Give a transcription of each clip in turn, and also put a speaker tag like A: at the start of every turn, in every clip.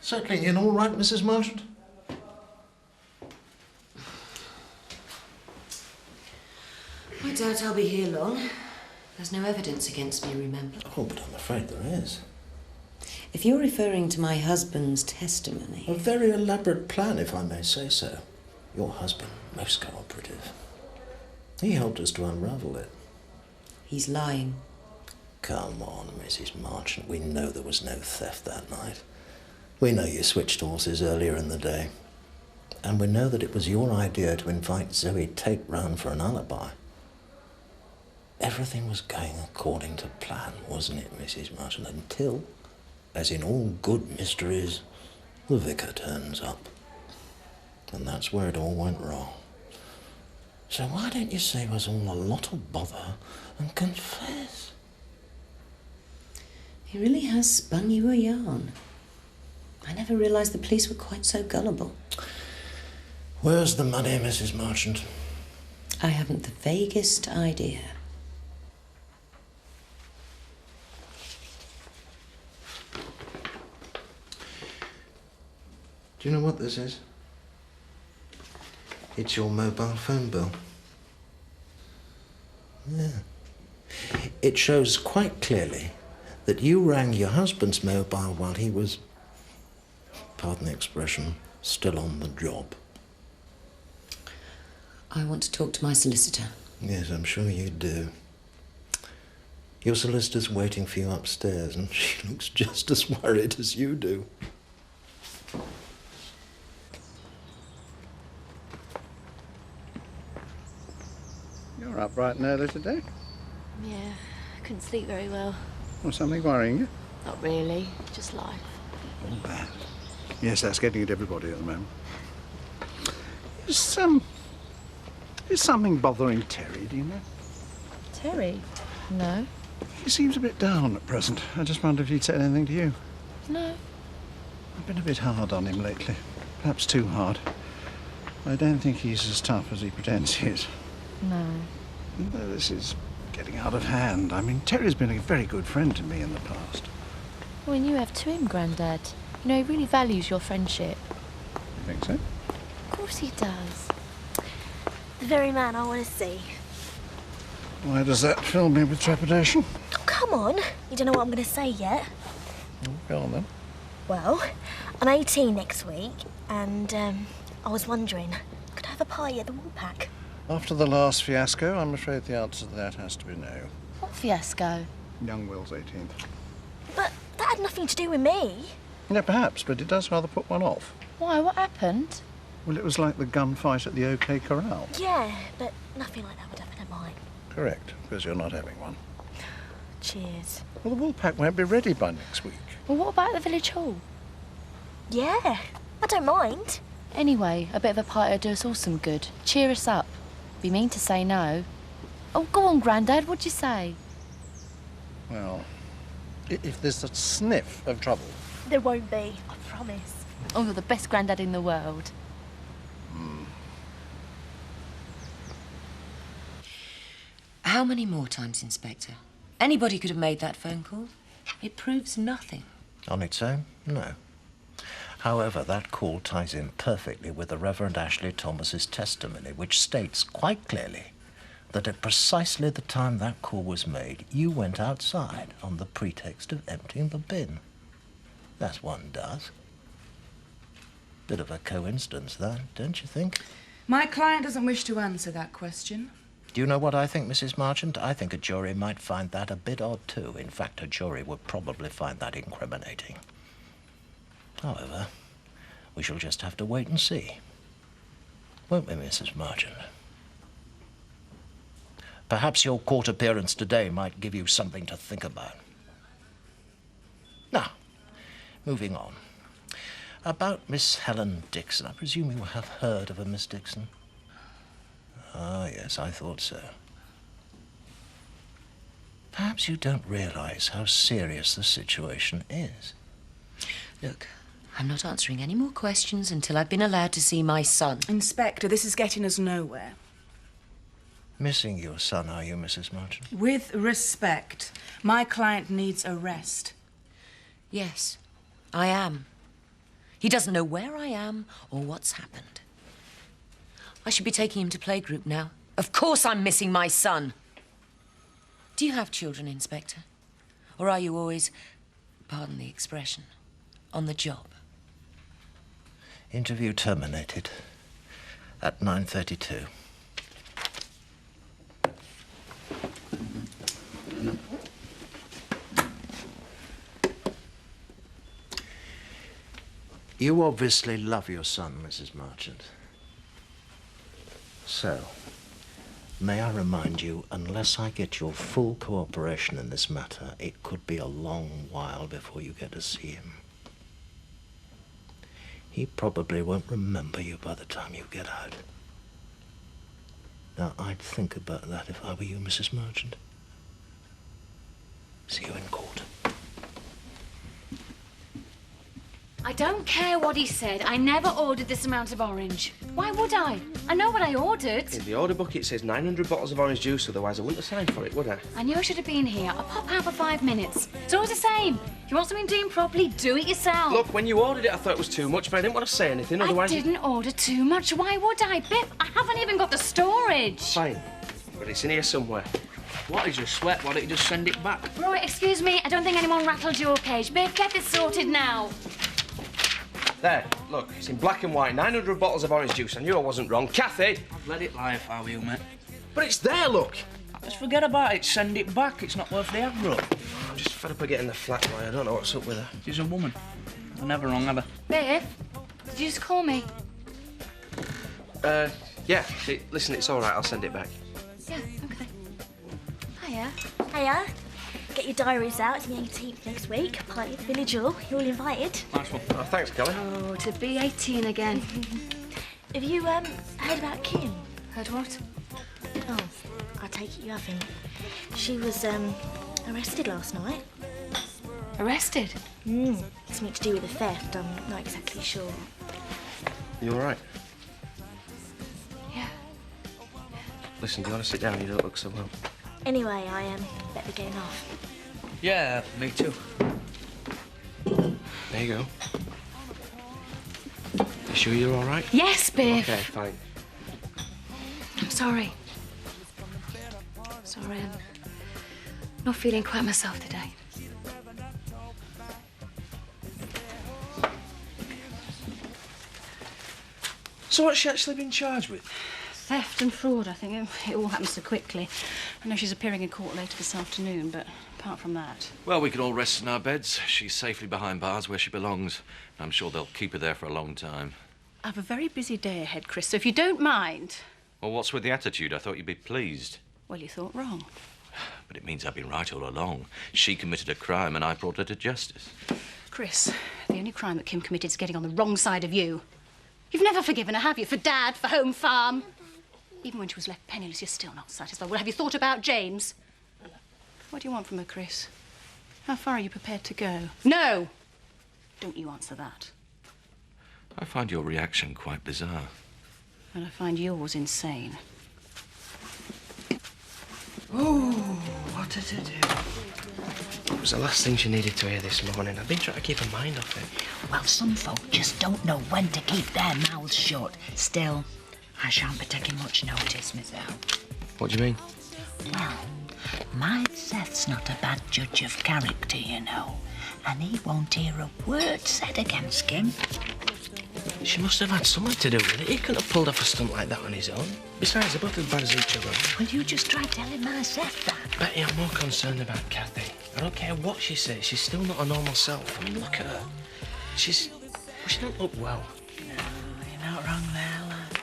A: Settling in all right, Mrs. Marchant?
B: I doubt I'll be here long. There's no evidence against me, remember?
A: Oh, but I'm afraid there is.
B: If you're referring to my husband's testimony...
A: A very elaborate plan, if I may say so. Your husband, most cooperative. He helped us to unravel it.
B: He's lying.
A: Come on, Mrs. Marchant. We know there was no theft that night. We know you switched horses earlier in the day. And we know that it was your idea to invite Zoe Tate round for an alibi. Everything was going according to plan, wasn't it, Mrs. Marchant? Until, as in all good mysteries, the vicar turns up. And that's where it all went wrong. So why don't you save us all a lot of bother and confess?
B: He really has spun you a yarn. I never realised the police were quite so gullible.
A: Where's the money, Mrs. Marchant?
B: I haven't the vaguest idea.
A: Do you know what this is? It's your mobile phone bill. Yeah. It shows quite clearly that you rang your husband's mobile while he was, pardon the expression, still on the job.
B: I want to talk to my solicitor.
A: Yes, I'm sure you do. Your solicitor's waiting for you upstairs, and she looks just as worried as you do.
C: You're up bright and early today.
D: Yeah, I couldn't sleep very well.
C: Or something worrying you?
D: Not really, just life.
C: All that. Yes, that's getting at everybody at the moment. Is something bothering Terry, do you know?
D: Terry? No.
C: He seems a bit down at present. I just wonder if he'd said anything to you.
D: No.
C: I've been a bit hard on him lately. Perhaps too hard. I don't think he's as tough as he pretends he is.
D: No.
C: This is getting out of hand. I mean, Terry's been a very good friend to me in the past.
D: Well, and you have to him, Grandad. You know, he really values your friendship.
C: You think so?
D: Of course he does.
E: The very man I want to see.
C: Why does that fill me with trepidation?
E: Oh, come on. You don't know what I'm going to say yet.
C: Go on then.
E: Well, I'm 18 next week, and I was wondering, could I have a party at the Woolpack?
C: After the last fiasco, I'm afraid the answer to that has to be no.
D: What fiasco?
C: Young Will's 18th.
E: But that had nothing to do with me.
C: Yeah, perhaps, but it does rather put one off.
D: Why, what happened?
C: Well, it was like the gunfight at the OK Corral.
E: Yeah, but nothing like that would happen at mine.
C: Correct, because you're not having one.
E: Cheers.
C: Well, the Woolpack won't be ready by next week.
D: Well, what about the village hall?
E: Yeah, I don't mind.
D: Anyway, a bit of a party would do us all some good. Cheer us up. Be mean to say no. Oh, go on, Grandad, what'd you say?
C: Well, if there's a sniff of trouble...
E: There won't be, I promise.
D: Oh, you're the best Grandad in the world.
B: How many more times, Inspector? Anybody could have made that phone call. It proves nothing.
A: On its own, no. However, that call ties in perfectly with the Reverend Ashley Thomas's testimony, which states quite clearly that at precisely the time that call was made, you went outside on the pretext of emptying the bin. As one does. Bit of a coincidence, that, don't you think?
F: My client doesn't wish to answer that question.
A: Do you know what I think, Mrs. Marchant? I think a jury might find that a bit odd, too. In fact, a jury would probably find that incriminating. However, we shall just have to wait and see. Won't we, Mrs. Marchant? Perhaps your court appearance today might give you something to think about. Now, moving on. About Miss Helen Dixon. I presume you have heard of a Miss Dixon? Ah, yes, I thought so. Perhaps you don't realize how serious the situation is.
B: Look, I'm not answering any more questions until I've been allowed to see my son.
F: Inspector, this is getting us nowhere.
A: Missing your son, are you, Mrs. Marchant?
F: With respect, my client needs a rest.
B: Yes, I am. He doesn't know where I am or what's happened. I should be taking him to playgroup now. Of course I'm missing my son. Do you have children, Inspector? Or are you always, pardon the expression, on the job?
A: Interview terminated at 9:32. You obviously love your son, Mrs. Marchant. So, may I remind you, unless I get your full cooperation in this matter, it could be a long while before you get to see him. He probably won't remember you by the time you get out. Now, I'd think about that if I were you, Mrs. Marchant. See you in court.
D: I don't care what he said. I never ordered this amount of orange. Why would I? I know what I ordered.
G: In the order book it says 900 bottles of orange juice, otherwise I wouldn't have signed for it, would I?
D: I knew I should have been here. I'll pop out for 5 minutes. It's always the same. If you want something doing properly, do it yourself.
G: Look, when you ordered it I thought it was too much, but I didn't want to say anything, otherwise...
D: I didn't order too much. Why would I? Biff, I haven't even got the storage.
G: Fine, but it's in here somewhere.
H: What is your sweat? Why don't you just send it back?
D: Right, excuse me. I don't think anyone rattled your cage. Biff, get this sorted now.
G: There, look, it's in black and white. 900 bottles of orange juice. I knew I wasn't wrong. Kathy!
H: I'd let it lie if I were you, mate.
G: But it's there, look!
H: Just forget about it. Send it back. It's not worth the aggro.
G: I'm just fed up of getting the flat boy. I don't know what's up with her.
H: She's a woman. They're never wrong, ever.
D: Biff, did you just call me?
G: Yeah. Listen, it's all right. I'll send it back.
D: Yeah, okay. Hiya.
E: Hiya. Get your diaries out. It's the 18th next week. Party at the Village Hall. You're all invited.
H: Nice one.
G: Oh, thanks, Kelly.
D: Oh, to be 18 again.
E: Have you heard about Kim?
D: Heard what?
E: Oh, I take it you haven't. She was arrested last night.
D: Arrested?
E: Something to do with a theft. I'm not exactly sure.
G: You all right?
D: Yeah.
G: Listen, do you want to sit down? You don't look so well.
E: Anyway, I better be getting off.
H: Yeah, me too.
G: There you go. You sure you're all right?
D: Yes, Biff.
G: Okay, fine.
D: I'm sorry. Sorry, I'm not feeling quite myself today.
G: So what's she actually been charged with?
I: Theft and fraud, I think. It all happened so quickly. I know she's appearing in court later this afternoon, but apart from that...
J: Well, we can all rest in our beds. She's safely behind bars where she belongs. I'm sure they'll keep her there for a long time.
I: I have a very busy day ahead, Chris, so if you don't mind...
J: Well, what's with the attitude? I thought you'd be pleased.
I: Well, you thought wrong.
J: But it means I've been right all along. She committed a crime and I brought her to justice.
I: Chris, the only crime that Kim committed is getting on the wrong side of you. You've never forgiven her, have you? For Dad, for Home Farm? Even when she was left penniless, you're still not satisfied. Well, have you thought about James? What do you want from her, Chris? How far are you prepared to go? No! Don't you answer that.
J: I find your reaction quite bizarre.
I: And I find yours insane.
G: Oh, what did it do? It was the last thing she needed to hear this morning. I've been trying to keep her mind off it.
K: Well, some folk just don't know when to keep their mouths shut. Still, I shan't be taking much notice myself.
G: What do you mean?
K: Well, my Seth's not a bad judge of character, you know, and he won't hear a word said against Kim.
G: She must have had something to do with it. He couldn't have pulled off a stunt like that on his own. Besides, they're both as bad as each other.
K: Well, you just try telling my Seth that.
G: Betty, I'm more concerned about Kathy. I don't care what she says. She's still not her normal self. I mean, look at her. She don't look well.
K: No, you're not wrong there, lad.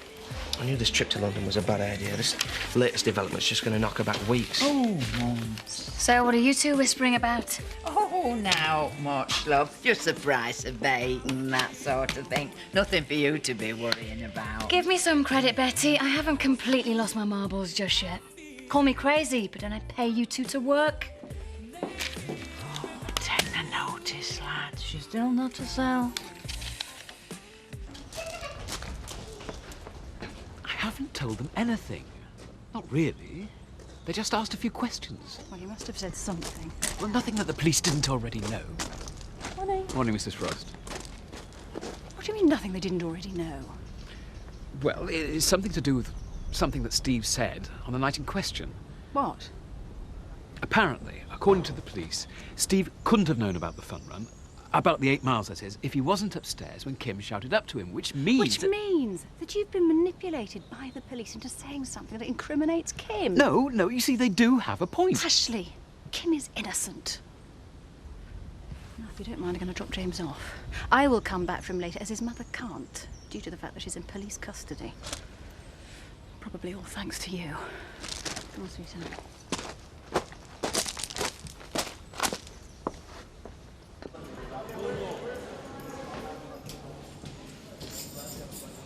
G: I knew this trip to London was a bad idea. This latest development's just going to knock her back weeks.
K: Oh, mums.
D: So, what are you two whispering about?
L: Oh, now, much love. Just the price of bait and that sort of thing. Nothing for you to be worrying about.
D: Give me some credit, Betty. I haven't completely lost my marbles just yet. Call me crazy, but don't I pay you two to work?
K: Oh, take the notice, lad. She's still not to sell.
M: I haven't told them anything. Not really. They just asked a few questions.
I: Well, you must have said something.
M: Well, nothing that the police didn't already know.
I: Morning.
M: Morning, Mrs. Frost.
I: you mean nothing they didn't already know?
M: Well, it's something to do with something that Steve said on the night in question.
I: What?
M: Apparently, according to the police, Steve couldn't have known about the fun run, about the 8 miles, that is, if he wasn't upstairs when Kim shouted up to him, which means...
I: Which means that you've been manipulated by the police into saying something that incriminates Kim.
M: No, you see, they do have a point.
I: Ashley, Kim is innocent. Now, if you don't mind, I'm going to drop James off. I will come back from later, as his mother can't, due to the fact that she's in police custody. Probably all thanks to you. Come on, sweetheart.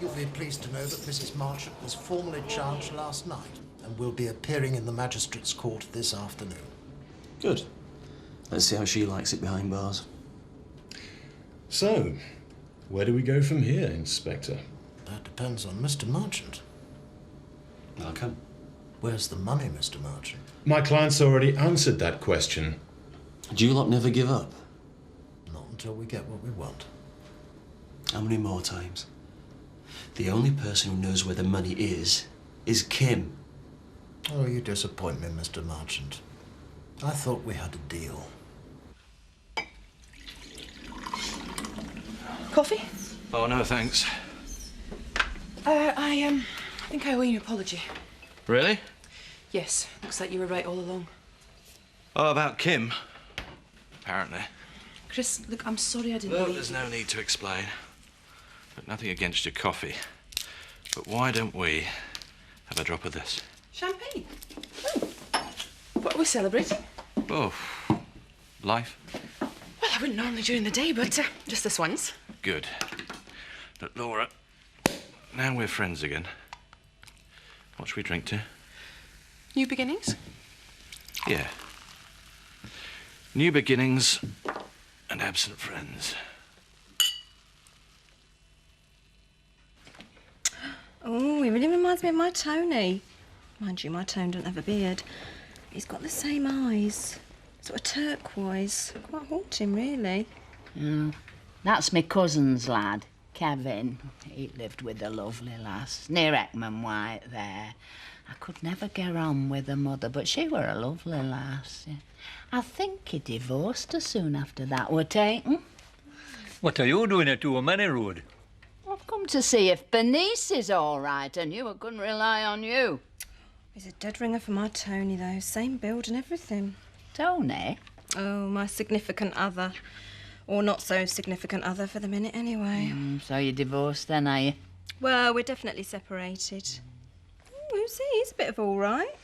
A: You'll be pleased to know that Mrs. Marchant was formally charged last night and will be appearing in the magistrate's court this afternoon.
G: Good. Let's see how she likes it behind bars.
N: So, where do we go from here, Inspector?
A: That depends on Mr. Marchant.
G: I'll come.
A: Where's the money, Mr. Marchant?
N: My client's already answered that question.
G: Do you lot never give up?
A: Not until we get what we want.
G: How many more times? The only person who knows where the money is Kim.
A: Oh, you disappoint me, Mr. Marchant. I thought we had a deal.
F: Coffee?
J: Oh, no, thanks.
F: I think I owe you an apology.
J: Really?
F: Yes, looks like you were right all along.
J: Oh, about Kim? Apparently.
F: Chris, look, I'm sorry I didn't
J: Well,
F: believe
J: there's
F: you.
J: no need to explain. But nothing against your coffee. But why don't we have a drop of this?
F: Champagne? Oh. What are we celebrating?
J: Oh, life?
F: Well, I wouldn't normally during the day, but just this once.
J: Good. But Laura, now we're friends again. What should we drink to?
F: New beginnings?
J: Yeah. New beginnings and absent friends.
O: Oh, he really reminds me of my Tony. Mind you, my Tone doesn't have a beard. He's got the same eyes. Sort of turquoise. Quite haunting, really.
K: That's my cousin's lad, Kevin. He lived with a lovely lass, near Ekman White there. I could never get on with her mother, but she were a lovely lass. I think he divorced her soon after that were taken.
P: What are you doing at Many Road?
K: I've come to see if Bernice is all right. I knew I couldn't rely on you.
O: He's a dead ringer for my Tony, though. Same build and everything.
K: Tony?
O: Oh, my significant other. Or not so significant other for the minute, anyway.
K: So you're divorced then, are you?
O: Well, we're definitely separated. Who's he? He's a bit of all right.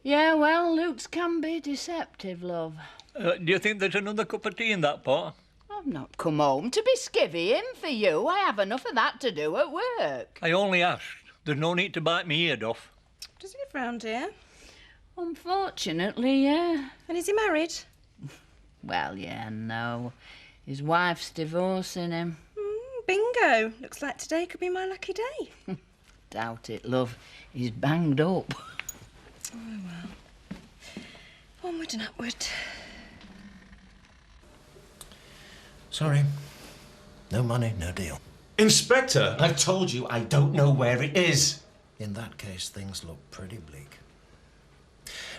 K: Yeah, well, looks can be deceptive, love.
P: Do you think there's another cup of tea in that pot?
K: I've not come home to be skivvying for you. I have enough of that to do at work.
P: I only asked. There's no need to bite me ear off.
O: Does he live round here?
K: Unfortunately, yeah.
O: And is he married?
K: Well, yeah, no. His wife's divorcing him.
O: Bingo. Looks like today could be my lucky day.
K: Doubt it, love. He's banged up.
O: Oh, well. Onward and upward.
A: Sorry. No money, no deal.
N: Inspector!
G: I've told you I don't know where it is.
A: In that case, things look pretty bleak.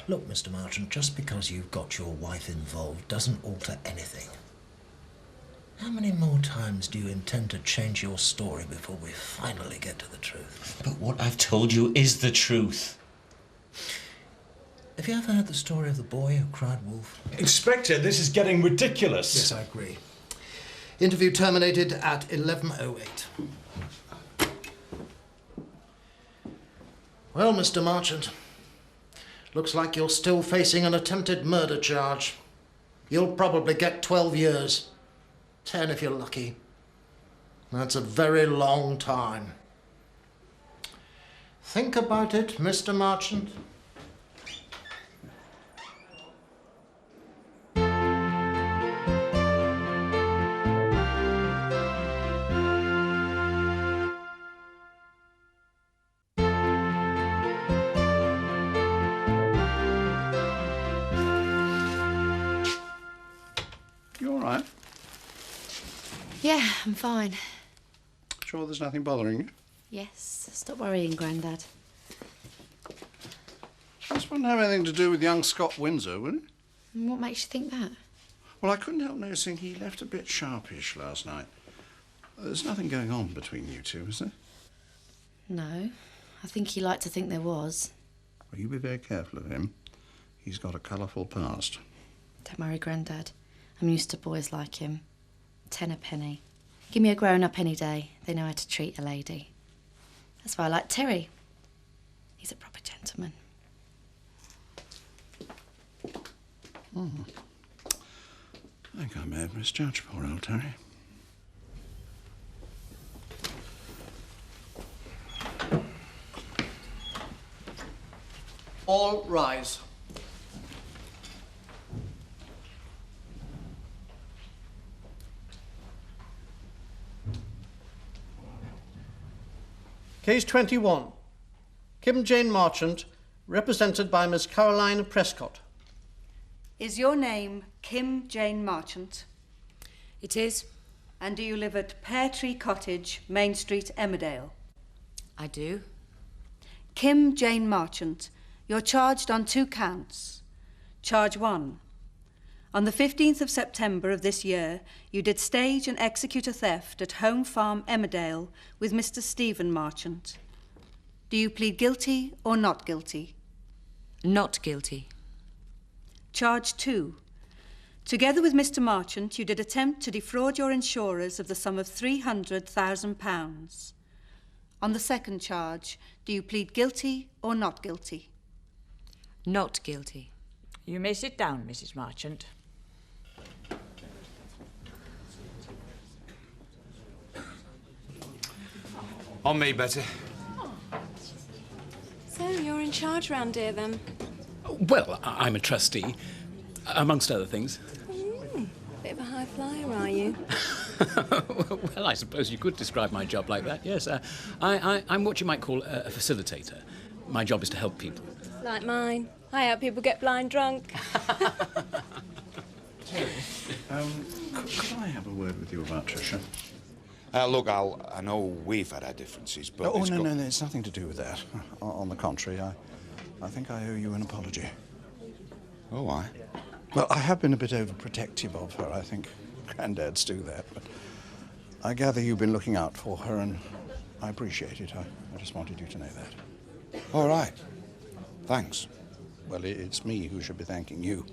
A: Look, Mr. Marchant, just because you've got your wife involved doesn't alter anything. How many more times do you intend to change your story before we finally get to the truth?
G: But what I've told you is the truth.
A: Have you ever heard the story of the boy who cried wolf?
N: Inspector, this is getting ridiculous.
A: Yes, I agree. Interview terminated at 11:08. Well, Mr. Marchant, looks like you're still facing an attempted murder charge. You'll probably get 12 years. 10 if you're lucky. That's a very long time. Think about it, Mr. Marchant.
C: You all right?
B: Yeah, I'm fine.
C: Sure there's nothing bothering you?
D: Yes, stop worrying, Grandad.
C: This wouldn't have anything to do with young Scott Windsor, would it?
D: And what makes you think that?
C: Well, I couldn't help noticing he left a bit sharpish last night. There's nothing going on between you two, is there?
D: No. I think he liked to think there was.
C: Well, you be very careful of him. He's got a colourful past.
D: Don't worry, Grandad. I'm used to boys like him. 10 a penny. Give me a grown-up any day. They know how to treat a lady. That's why I like Terry. He's a proper gentleman.
C: I think I may have misjudged poor old Terry.
Q: All rise. Case 21. Kim Jane Marchant, represented by Miss Caroline Prescott.
R: Is your name Kim Jane Marchant?
B: It is.
R: And do you live at Pear Tree Cottage, Main Street, Emmerdale?
B: I do.
R: Kim Jane Marchant, you're charged on 2 counts. Charge 1. On the 15th of September of this year, you did stage and execute a theft at Home Farm, Emmerdale, with Mr. Stephen Marchant. Do you plead guilty or not guilty?
B: Not guilty.
R: Charge 2. Together with Mr. Marchant, you did attempt to defraud your insurers of the sum of £300,000. On the second charge, do you plead guilty or not guilty?
B: Not guilty.
S: You may sit down, Mrs. Marchant.
J: On me, Betty.
O: So, you're in charge round here, then?
M: Well, I'm a trustee, amongst other things.
O: Bit of a high flyer, are you?
M: Well, I suppose you could describe my job like that, yes. I'm what you might call a facilitator. My job is to help people.
O: Like mine. I help people get blind drunk.
C: Could I have a word with you about Tricia?
T: Look, I know we've had our differences, but...
C: Oh, no, it's nothing to do with that. On the contrary, I think I owe you an apology.
T: Oh, why?
C: Well, I have been a bit overprotective of her. I think granddads do that, but I gather you've been looking out for her, and I appreciate it. I just wanted you to know that.
T: All right. Thanks.
C: Well, it's me who should be thanking you.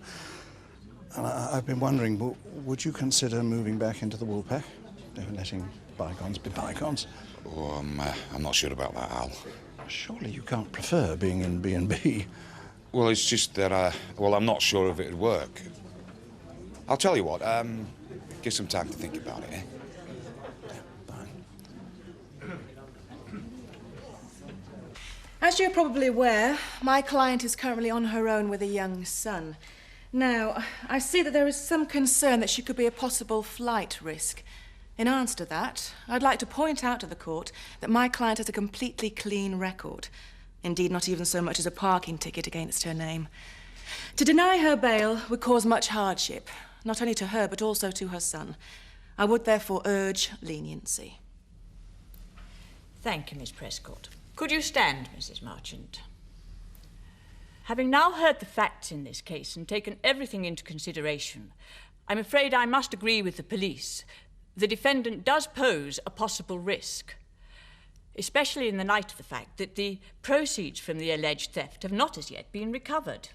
C: And I've been wondering, would you consider moving back into the Woolpack? Letting bygones be bygones?
T: Oh, I'm not sure about that, Al.
C: Surely you can't prefer being in B&B.
T: Well, it's just that, I'm not sure if it'd work. I'll tell you what, give some time to think about it, eh?
F: As you're probably aware, my client is currently on her own with a young son. Now, I see that there is some concern that she could be a possible flight risk. In answer to that, I'd like to point out to the court that my client has a completely clean record. Indeed, not even so much as a parking ticket against her name. To deny her bail would cause much hardship, not only to her but also to her son. I would therefore urge leniency.
S: Thank you, Miss Prescott. Could you stand, Mrs. Marchant? Having now heard the facts in this case and taken everything into consideration, I'm afraid I must agree with the police. The defendant does pose a possible risk, especially in the light of the fact that the proceeds from the alleged theft have not as yet been recovered.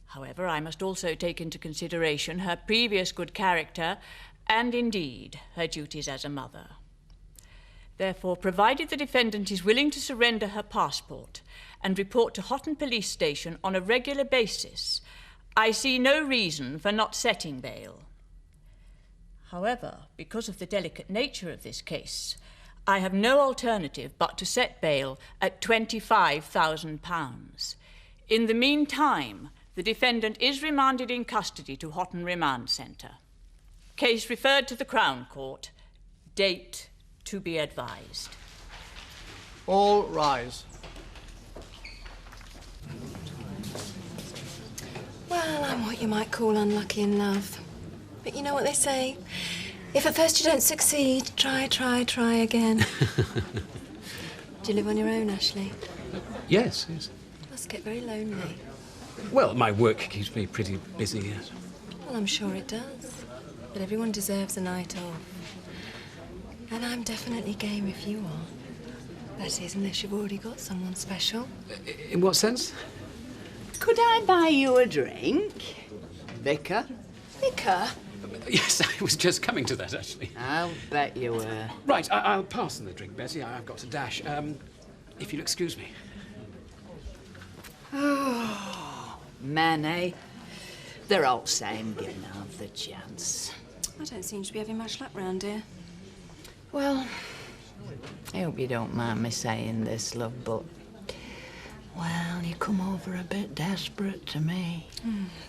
S: However, I must also take into consideration her previous good character and, indeed, her duties as a mother. Therefore, provided the defendant is willing to surrender her passport and report to Hotton Police Station on a regular basis, I see no reason for not setting bail. However, because of the delicate nature of this case, I have no alternative but to set bail at £25,000. In the meantime, the defendant is remanded in custody to Hotton Remand Centre. Case referred to the Crown Court. Date to be advised.
Q: All rise.
O: Well, I'm what you might call unlucky in love. But you know what they say? If at first you don't succeed, try again. Do you live on your own, Ashley?
M: Yes.
O: You must get very lonely.
M: Well, my work keeps me pretty busy, yes.
O: Well, I'm sure it does. But everyone deserves a night off. And I'm definitely game if you are. That is, unless you've already got someone special.
M: In what sense?
K: Could I buy you a drink? Vicar?
O: Vicar?
M: Yes, I was just coming to that, actually.
K: I'll bet you were.
M: Right, I'll pass on the drink, Bessie. I've got to dash. If you'll excuse me.
K: Oh, men, eh? They're all same giving half the chance.
O: I don't seem to be having much luck round here.
K: Well, I hope you don't mind me saying this, love, but... Well, you come over a bit desperate to me.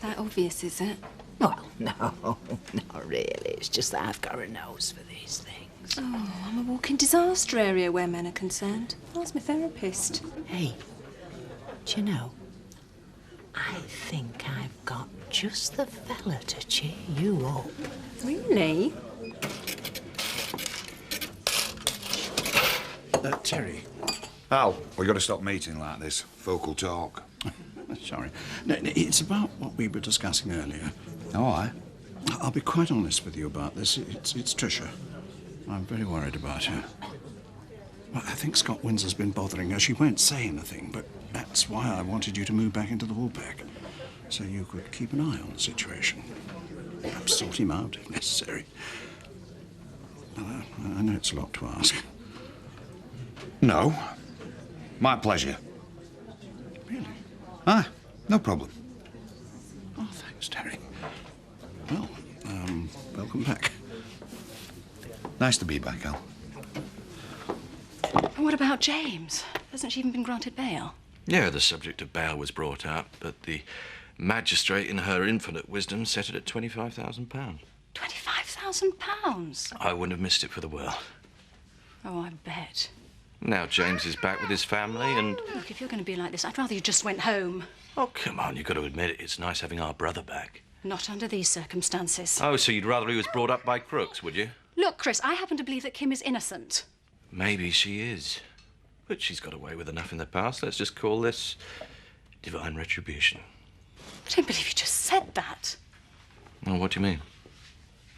O: That obvious, is it?
K: Well, no, not really. It's just that I've got a nose for these things.
O: Oh, I'm a walking disaster area where men are concerned. Ask my therapist.
K: Hey, do you know, I think I've got just the fella to cheer you up.
O: Really?
C: Terry.
T: Al, we've got to stop meeting like this. Focal talk.
C: Sorry. No, it's about what we were discussing earlier.
T: Oh, aye?
C: I'll be quite honest with you about this. It's Tricia. I'm very worried about her. Well, I think Scott Windsor's been bothering her. She won't say anything, but that's why I wanted you to move back into the Woolpack, so you could keep an eye on the situation. Perhaps sort him out if necessary. Well, I know it's a lot to ask.
T: No. My pleasure.
C: Really?
T: Ah, no problem.
C: Oh, thanks, Terry. Well, welcome back.
T: Nice to be back, Al.
I: And what about James? Hasn't she even been granted bail?
J: Yeah, the subject of bail was brought up, but the magistrate, in her infinite wisdom, set it at £25,000.
I: £25,000?
J: I wouldn't have missed it for the world.
I: Oh, I bet.
J: Now James is back with his family and...
I: Look, if you're going to be like this, I'd rather you just went home.
J: Oh, come on, you've got to admit it. It's nice having our brother back.
I: Not under these circumstances.
J: Oh, so you'd rather he was brought up by crooks, would you?
I: Look, Chris, I happen to believe that Kim is innocent.
J: Maybe she is. But she's got away with enough in the past. Let's just call this divine retribution.
I: I don't believe you just said that.
J: Oh, what do you mean?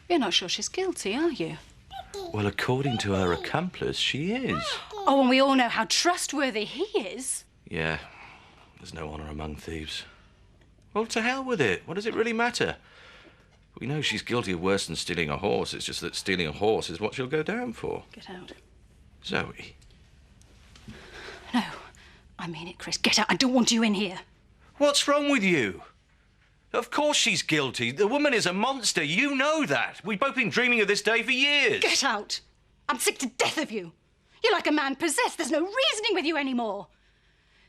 I: You're not sure she's guilty, are you?
J: Well, according to her accomplice, she is.
I: Oh, and we all know how trustworthy he is.
J: Yeah, there's no honour among thieves. Well, to hell with it. What does it really matter? We know she's guilty of worse than stealing a horse. It's just that stealing a horse is what she'll go down for.
I: Get out.
J: Zoe.
I: No, I mean it, Chris. Get out. I don't want you in here.
J: What's wrong with you? Of course she's guilty. The woman is a monster. You know that. We've both been dreaming of this day for years.
I: Get out. I'm sick to death of you. You're like a man possessed. There's no reasoning with you anymore.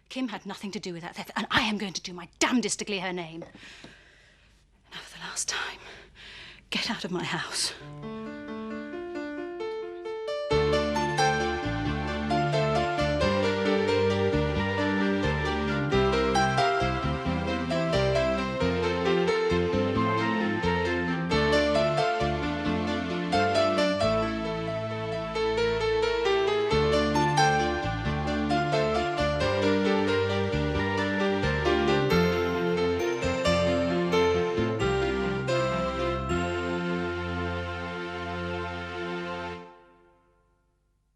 I: Kim had nothing to do with that theft, and I am going to do my damnedest to clear her name. Now, for the last time, get out of my house.